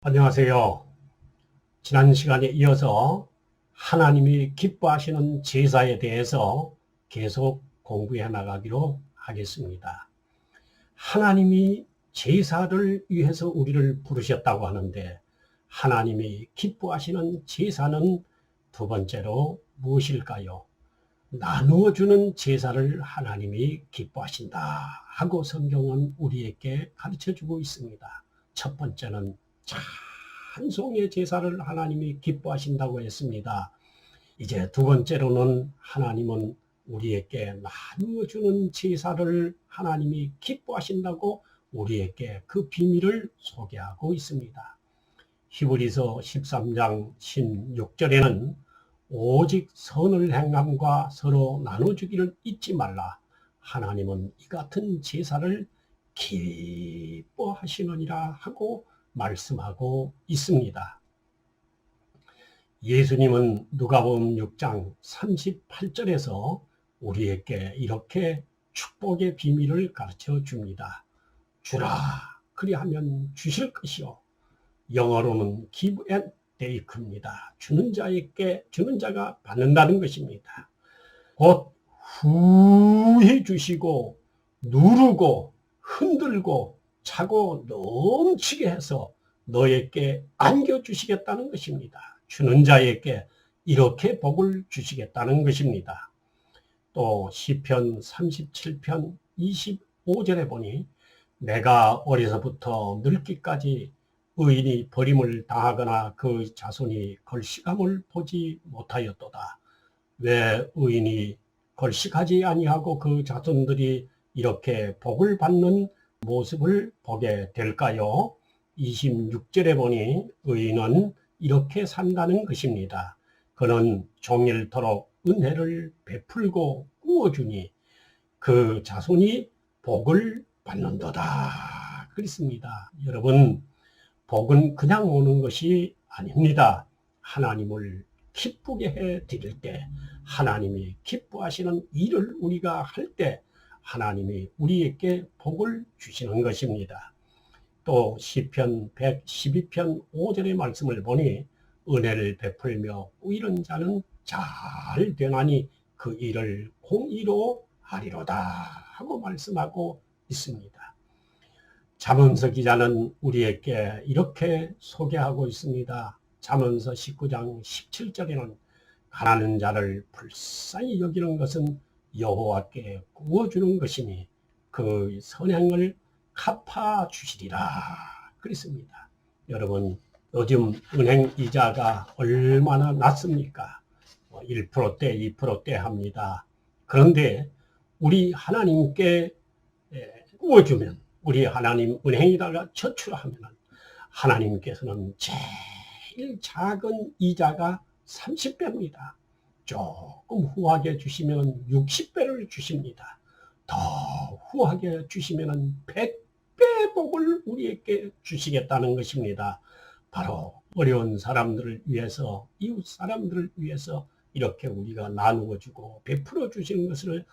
안녕하세요. 지난 시간에 이어서 하나님이 기뻐하시는 제사에 대해서 계속 공부해 나가기로 하겠습니다. 하나님이 제사를 위해서 우리를 부르셨다고 하는데 하나님이 기뻐하시는 제사는 두 번째로 무엇일까요? 나누어주는 제사를 하나님이 기뻐하신다 하고 성경은 우리에게 가르쳐주고 있습니다. 첫 번째는 찬송의 제사를 하나님이 기뻐하신다고 했습니다. 이제 두 번째로는 하나님은 우리에게 나누어주는 제사를 하나님이 기뻐하신다고 우리에게 그 비밀을 소개하고 있습니다. 히브리서 13장 16절에는 오직 선을 행함과 서로 나눠주기를 잊지 말라. 하나님은 이 같은 제사를 기뻐하시느니라 하고 말씀하고 있습니다. 예수님은 누가복음 6장 38절에서 우리에게 이렇게 축복의 비밀을 가르쳐 줍니다. 주라 그리하면 주실 것이요. 영어로는 give and take입니다. 주는 자가 받는다는 것입니다. 곧 후히 주시고 누르고 흔들고 차고 넘치게 해서 너에게 안겨주시겠다는 것입니다. 주는 자에게 이렇게 복을 주시겠다는 것입니다. 또 시편 37편 25절에 보니 내가 어려서부터 늙기까지 의인이 버림을 당하거나 그 자손이 걸식함을 보지 못하였도다. 왜 의인이 걸식하지 아니하고 그 자손들이 이렇게 복을 받는 모습을 보게 될까요? 26절에 보니 의인은 이렇게 산다는 것입니다. 그는 종일토록 은혜를 베풀고 꾸어주니 그 자손이 복을 받는도다. 그렇습니다. 여러분, 복은 그냥 오는 것이 아닙니다. 하나님을 기쁘게 해 드릴 때, 하나님이 기뻐하시는 일을 우리가 할 때 하나님이 우리에게 복을 주시는 것입니다. 또 시편 112편 5절의 말씀을 보니 은혜를 베풀며 꾸이는 자는 잘 되나니 그 일을 공의로 하리로다 하고 말씀하고 있습니다. 잠언서 기자는 우리에게 이렇게 소개하고 있습니다. 잠언서 19장 17절에는 가난한 자를 불쌍히 여기는 것은 여호와께 구워주는 것이니 그 선행을 갚아주시리라 그랬습니다. 여러분, 요즘 은행 이자가 얼마나 낮습니까? 1%대 2%대 합니다. 그런데 우리 하나님께 구워주면, 우리 하나님 은행에다가 저축하면 하나님께서는 제일 작은 이자가 30배입니다. 조금 후하게 주시면 60배를 주십니다. 더 후하게 주시면 100배 복을 우리에게 주시겠다는 것입니다. 바로 어려운 사람들을 위해서, 이웃 사람들을 위해서 이렇게 우리가 나누어 주고 베풀어 주는 것을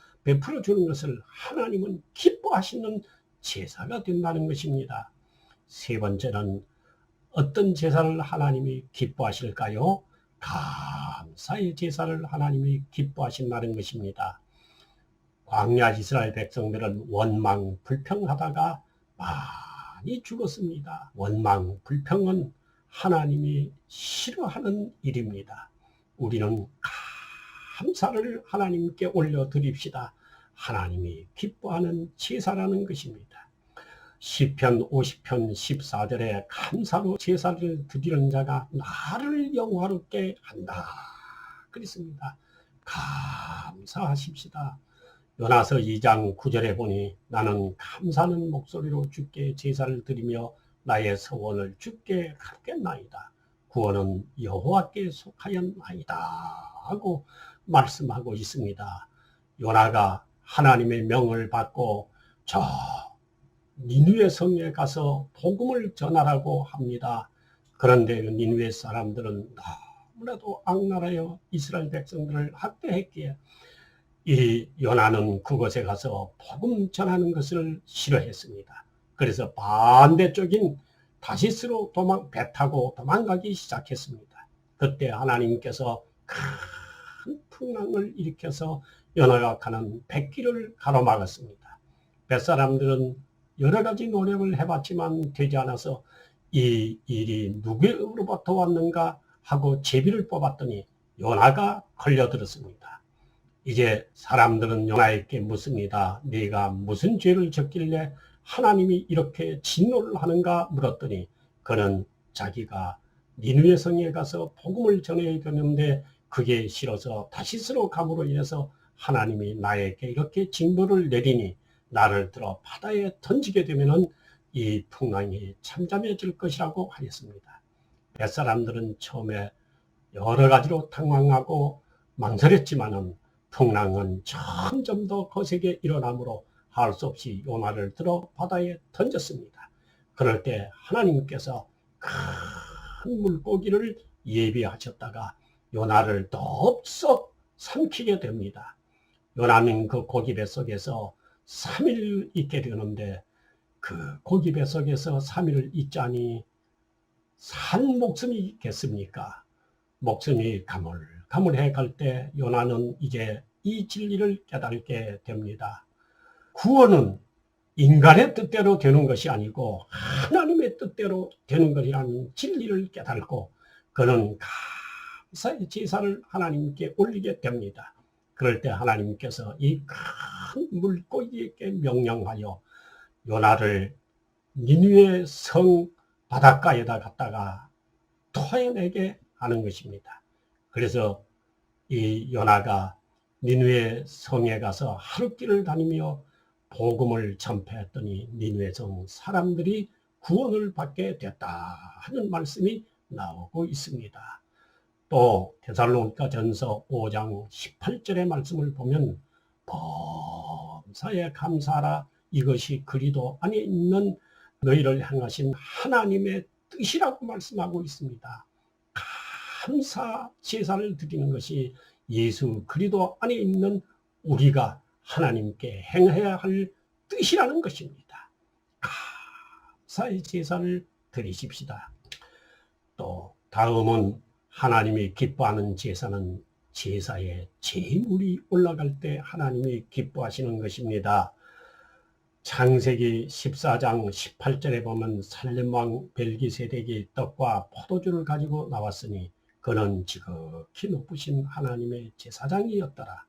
하나님은 기뻐하시는 제사가 된다는 것입니다. 세 번째는 어떤 제사를 하나님이 기뻐하실까요? 감사의 제사를 하나님이 기뻐하신다는 것입니다. 광야 이스라엘 백성들은 원망 불평하다가 많이 죽었습니다. 원망 불평은 하나님이 싫어하는 일입니다. 우리는 감사를 하나님께 올려드립시다. 하나님이 기뻐하는 제사라는 것입니다. 시편 50편 14절에 감사로 제사를 드리는 자가 나를 영화롭게 한다 그랬습니다. 감사하십시다. 요나서 2장 9절에 보니 나는 감사하는 목소리로 주께 제사를 드리며 나의 서원을 주께 갚겠나이다. 구원은 여호와께 속하였나이다 하고 말씀하고 있습니다. 요나가 하나님의 명을 받고 저 니느웨 성에 가서 복음을 전하라고 합니다. 그런데 니느웨 사람들은 너무나도 악랄하여 이스라엘 백성들을 학대했기에 이 요나는 그곳에 가서 복음 전하는 것을 싫어했습니다. 그래서 반대쪽인 다시스로 배 타고 도망가기 시작했습니다. 그때 하나님께서 큰 풍랑을 일으켜서 요나가 가는 뱃길을 가로막았습니다. 뱃사람들은 여러 가지 노력을 해봤지만 되지 않아서 이 일이 누구로부터 왔는가 하고 제비를 뽑았더니 요나가 걸려들었습니다. 이제 사람들은 요나에게 묻습니다. 네가 무슨 죄를 졌길래 하나님이 이렇게 진노를 하는가 물었더니 그는 자기가 니느웨 성에 가서 복음을 전해야 되는데 그게 싫어서 다시스로 감으로 인해서 하나님이 나에게 이렇게 징벌을 내리니 나를 들어 바다에 던지게 되면은 이 풍랑이 잠잠해질 것이라고 하였습니다. 뱃사람들은 처음에 여러 가지로 당황하고 망설였지만은 풍랑은 점점 더 거세게 일어나므로 할 수 없이 요나를 들어 바다에 던졌습니다. 그럴 때 하나님께서 큰 물고기를 예비하셨다가 요나를 덥석 삼키게 됩니다. 요나는 그 고기 뱃속에서 3일 있게 되는데 그 고기 뱃속에서 3일을 있자니 산 목숨이 있겠습니까? 목숨이 가물가물해 갈 때 요나는 이제 이 진리를 깨닫게 됩니다. 구원은 인간의 뜻대로 되는 것이 아니고 하나님의 뜻대로 되는 것이라는 진리를 깨닫고 그는 감사의 제사를 하나님께 올리게 됩니다. 그럴 때 하나님께서 이 큰 물고기에게 명령하여 요나를 니느웨 성 바닷가에다 갖다가 토해내게 하는 것입니다. 그래서 이 요나가 니느웨 성에 가서 하룻길을 다니며 복음을 전파했더니 니느웨 성 사람들이 구원을 받게 됐다 하는 말씀이 나오고 있습니다. 또 데살로니가전서 5장 18절의 말씀을 보면 범사에 감사하라 이것이 그리스도 안에 있는 너희를 향하신 하나님의 뜻이라고 말씀하고 있습니다. 감사 제사를 드리는 것이 예수 그리스도 안에 있는 우리가 하나님께 행해야 할 뜻이라는 것입니다. 감사의 제사를 드리십시다. 또 다음은 하나님이 기뻐하는 제사는 제사에 제물이 올라갈 때 하나님이 기뻐하시는 것입니다. 창세기 14장 18절에 보면 살렘왕 멜기세덱이 떡과 포도주를 가지고 나왔으니 그는 지극히 높으신 하나님의 제사장이었더라.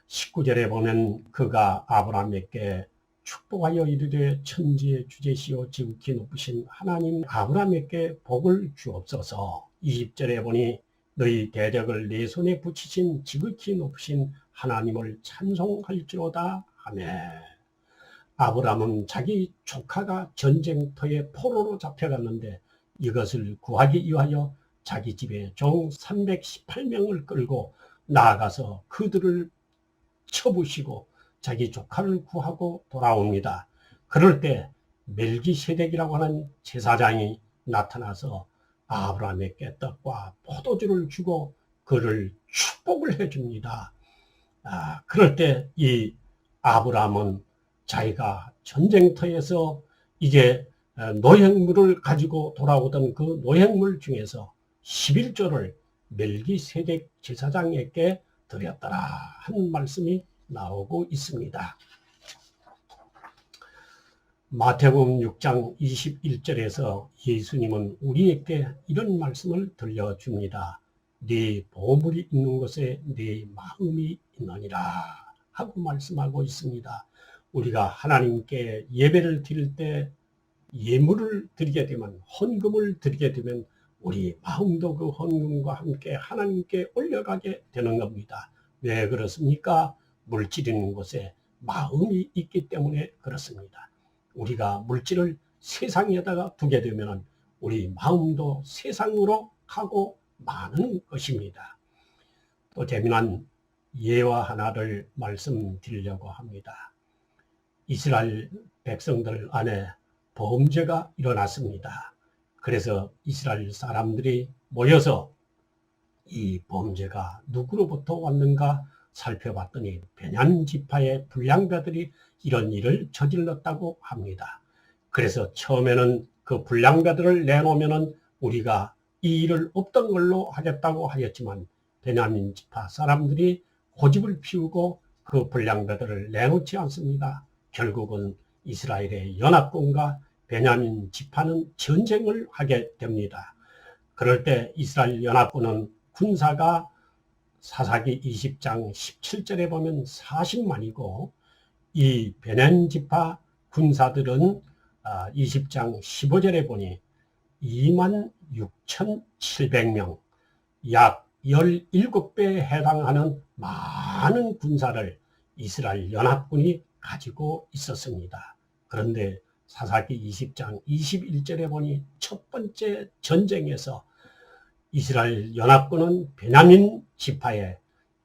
19절에 보면 그가 아브라함에게 축복하여 이르되 천지의 주제시오 지극히 높으신 하나님 아브라함에게 복을 주옵소서. 20절에 보니 너희 대적을 내 손에 붙이신 지극히 높으신 하나님을 찬송할지로다 하매 아브라함은 자기 조카가 전쟁터에 포로로 잡혀갔는데 이것을 구하기 위하여 자기 집에 종 318명을 끌고 나아가서 그들을 쳐부시고 자기 조카를 구하고 돌아옵니다. 그럴 때 멜기세덱이라고 하는 제사장이 나타나서 아브라함에게 떡과 포도주를 주고 그를 축복을 해줍니다. 그럴 때 이 아브라함은 자기가 전쟁터에서 이제 노획물을 가지고 돌아오던 그 노획물 중에서 11조를 멜기세덱 제사장에게 드렸더라 하는 말씀이 나오고 있습니다. 마태복음 6장 21절에서 예수님은 우리에게 이런 말씀을 들려줍니다. 네 보물이 있는 곳에 네 마음이 있느니라 하고 말씀하고 있습니다. 우리가 하나님께 예배를 드릴 때 예물을 드리게 되면 헌금을 드리게 되면 우리 마음도 그 헌금과 함께 하나님께 올려가게 되는 겁니다. 왜 그렇습니까? 물질 있는 곳에 마음이 있기 때문에 그렇습니다. 우리가 물질을 세상에다가 두게 되면 우리 마음도 세상으로 가고 마는 것입니다. 또 재미난 예화 하나를 말씀드리려고 합니다. 이스라엘 백성들 안에 범죄가 일어났습니다. 그래서 이스라엘 사람들이 모여서 이 범죄가 누구로부터 왔는가 살펴봤더니 베냐민 지파의 불량자들이 이런 일을 저질렀다고 합니다. 그래서 처음에는 그 불량배들을 내놓으면은 우리가 이 일을 없던 걸로 하겠다고 하였지만 베냐민 지파 사람들이 고집을 피우고 그 불량배들을 내놓지 않습니다. 결국은 이스라엘의 연합군과 베냐민 지파는 전쟁을 하게 됩니다. 그럴 때 이스라엘 연합군은 군사가 사사기 20장 17절에 보면 40만이고 이 베냐민 지파 군사들은 20장 15절에 보니 26,700명, 약 17배에 해당하는 많은 군사를 이스라엘 연합군이 가지고 있었습니다. 그런데 사사기 20장 21절에 보니 첫 번째 전쟁에서 이스라엘 연합군은 베냐민 지파에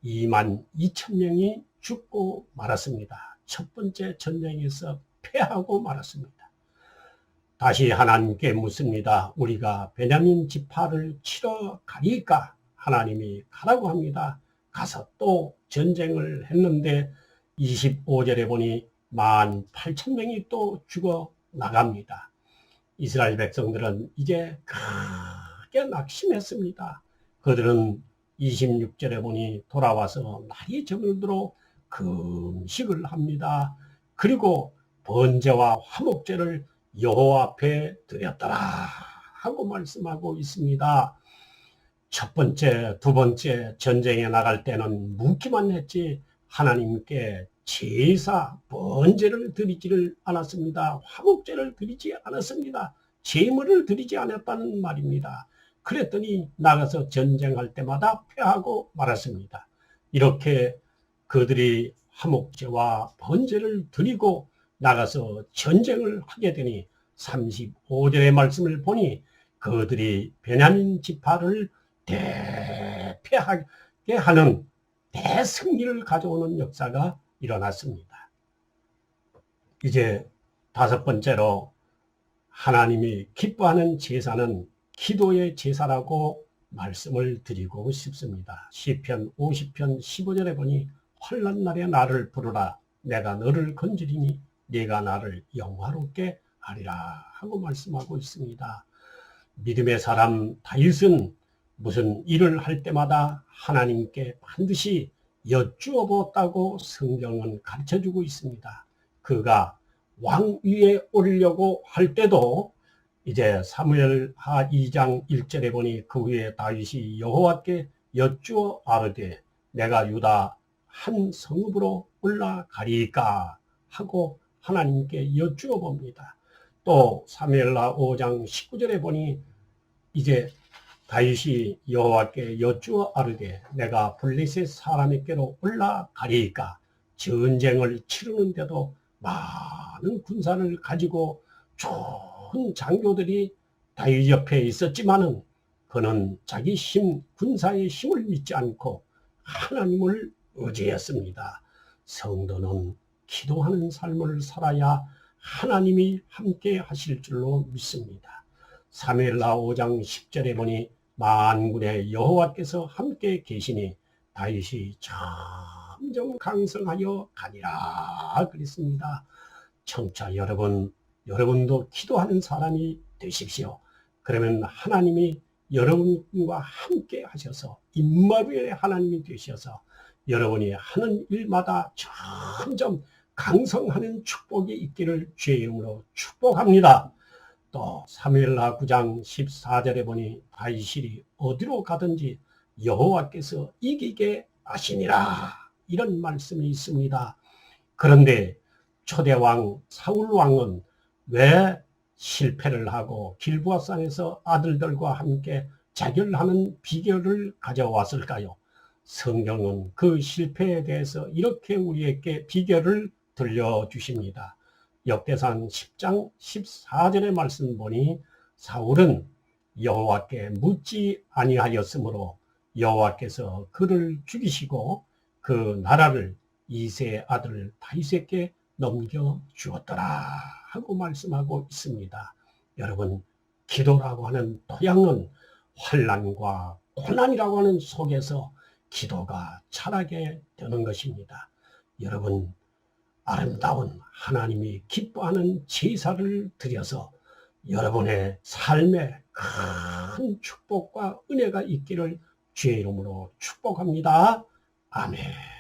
22,000명이 죽고 말았습니다. 첫 번째 전쟁에서 패하고 말았습니다. 다시 하나님께 묻습니다. 우리가 베냐민 지파를 치러 가리까? 하나님이 가라고 합니다. 가서 또 전쟁을 했는데 25절에 보니 18,000명이 또 죽어 나갑니다. 이스라엘 백성들은 이제 크게 낙심했습니다. 그들은 26절에 보니 돌아와서 날이 저물도록 금식을 합니다. 그리고 번제와 화목제를 여호와 앞에 드렸더라 하고 말씀하고 있습니다. 첫 번째, 두 번째 전쟁에 나갈 때는 묻기만 했지 하나님께 제사, 번제를 드리지를 않았습니다. 화목제를 드리지 않았습니다. 제물을 드리지 않았다는 말입니다. 그랬더니 나가서 전쟁할 때마다 패하고 말았습니다. 이렇게 그들이 화목제와 번제를 드리고 나가서 전쟁을 하게 되니 35절의 말씀을 보니 그들이 베냐민 지파를 대패하게 하는 대승리를 가져오는 역사가 일어났습니다. 이제 다섯 번째로 하나님이 기뻐하는 제사는 기도의 제사라고 말씀을 드리고 싶습니다. 시편 50편 15절에 보니 환난 날에 나를 부르라 내가 너를 건지리니 네가 나를 영화롭게 하리라 하고 말씀하고 있습니다. 믿음의 사람 다윗은 무슨 일을 할 때마다 하나님께 반드시 여쭈어 보았다고 성경은 가르쳐주고 있습니다. 그가 왕 위에 오르려고 할 때도 이제 사무엘하 2장 1절에 보니 그 후에 다윗이 여호와께 여쭈어 아뢰되 내가 유다 한 성읍으로 올라가리까 하고 하나님께 여쭈어 봅니다. 또 사무엘하 5장 19절에 보니 이제 다윗이 여호와께 여쭈어 아뢰되 내가 블레셋 사람에게로 올라가리까 전쟁을 치르는데도 많은 군사를 가지고 좋은 장교들이 다윗 옆에 있었지만은 그는 자기 힘, 군사의 힘을 믿지 않고 하나님을 의지했습니다. 성도는 기도하는 삶을 살아야 하나님이 함께 하실 줄로 믿습니다. 사무엘하 5장 10절에 보니 만군의 여호와께서 함께 계시니 다윗이 점점 강성하여 가니라 그랬습니다. 청취자 여러분, 여러분도 기도하는 사람이 되십시오. 그러면 하나님이 여러분과 함께 하셔서 임마누엘의 하나님이 되셔서 여러분이 하는 일마다 점점 강성하는 축복이 있기를 주의 이름으로 축복합니다. 또 사무엘하 9장 14절에 보니 다윗이 어디로 가든지 여호와께서 이기게 하시니라 이런 말씀이 있습니다. 그런데 초대왕 사울왕은 왜 실패를 하고 길보아산에서 아들들과 함께 자결하는 비결을 가져왔을까요? 성경은 그 실패에 대해서 이렇게 우리에게 비결을 들려주십니다. 역대상 10장 14절의 말씀 보니 사울은 여호와께 묻지 아니하였으므로 여호와께서 그를 죽이시고 그 나라를 이새의 아들 다윗에게 넘겨주었더라 하고 말씀하고 있습니다. 여러분, 기도라고 하는 토양은 환난과 고난이라고 하는 속에서 기도가 자라게 되는 것입니다. 여러분, 아름다운 하나님이 기뻐하는 제사를 드려서 여러분의 삶에 큰 축복과 은혜가 있기를 주의 이름으로 축복합니다. 아멘.